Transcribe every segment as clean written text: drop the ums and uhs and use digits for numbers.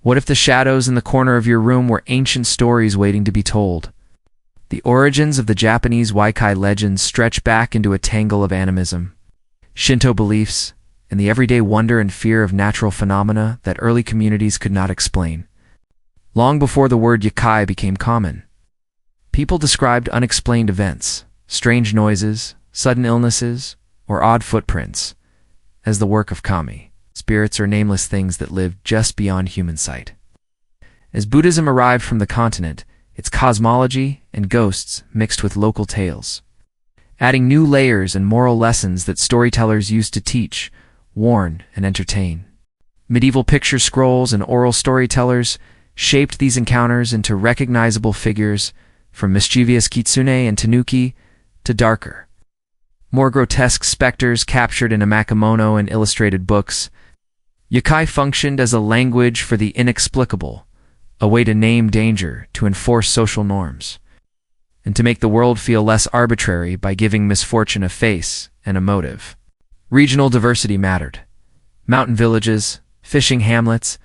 What if the shadows in the corner of your room were ancient stories waiting to be told? The origins of the Japanese Yōkai legends stretch back into a tangle of animism, Shinto beliefs, and the everyday wonder and fear of natural phenomena that early communities could not explain. Long before the word yokai became common, people described unexplained events, strange noises, sudden illnesses, or odd footprints as the work of kami, spirits or nameless things that live just beyond human sight. As Buddhism arrived from the continent, its cosmology and ghosts mixed with local tales, adding new layers and moral lessons that storytellers used to teach, warn, and entertain. Medieval picture scrolls and oral storytellers shaped these encounters into recognizable figures, from mischievous Kitsune and Tanuki to darker, more grotesque specters captured in amakemono and illustrated books. Yokai functioned as a language for the inexplicable, a way to name danger, to enforce social norms, and to make the world feel less arbitrary by giving misfortune a face and a motive. Regional diversity mattered. Mountain villages, fishing hamlets,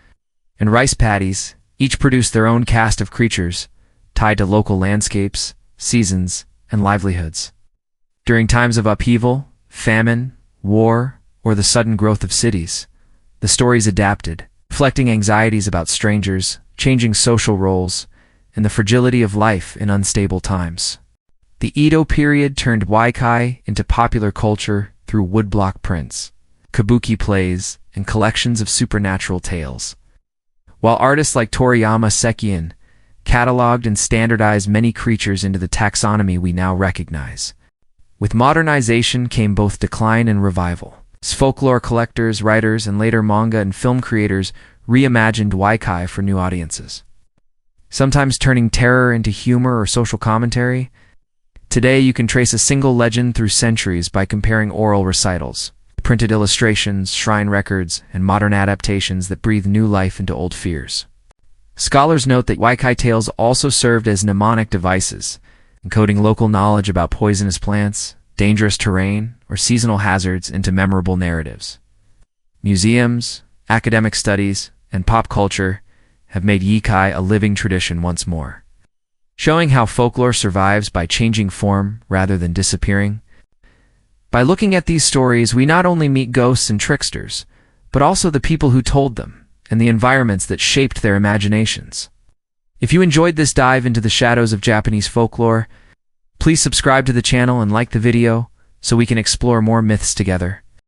and rice paddies each produced their own cast of creatures, tied to local landscapes, seasons, and livelihoods. During times of upheaval, famine, war, or the sudden growth of cities, the stories adapted, reflecting anxieties about strangers, changing social roles, and the fragility of life in unstable times. The Edo period turned Yōkai into popular culture through woodblock prints, kabuki plays, and collections of supernatural tales. While artists like Toriyama Sekien cataloged and standardized many creatures into the taxonomy we now recognize. With modernization came both decline and revival. As folklore collectors, writers, and later manga and film creators reimagined Yōkai for new audiences, sometimes turning terror into humor or social commentary. Today you can trace a single legend through centuries by comparing oral recitals, printed illustrations, shrine records, and modern adaptations that breathe new life into old fears. Scholars note that Yōkai tales also served as mnemonic devices, encoding local knowledge about poisonous plants, dangerous terrain, or seasonal hazards into memorable narratives. Museums, academic studies, and pop culture have made Yōkai a living tradition once more, showing how folklore survives by changing form rather than disappearing. By looking at these stories, we not only meet ghosts and tricksters, but also the people who told them and the environments that shaped their imaginations. If you enjoyed this dive into the shadows of Japanese folklore, please subscribe to the channel and like the video so we can explore more myths together.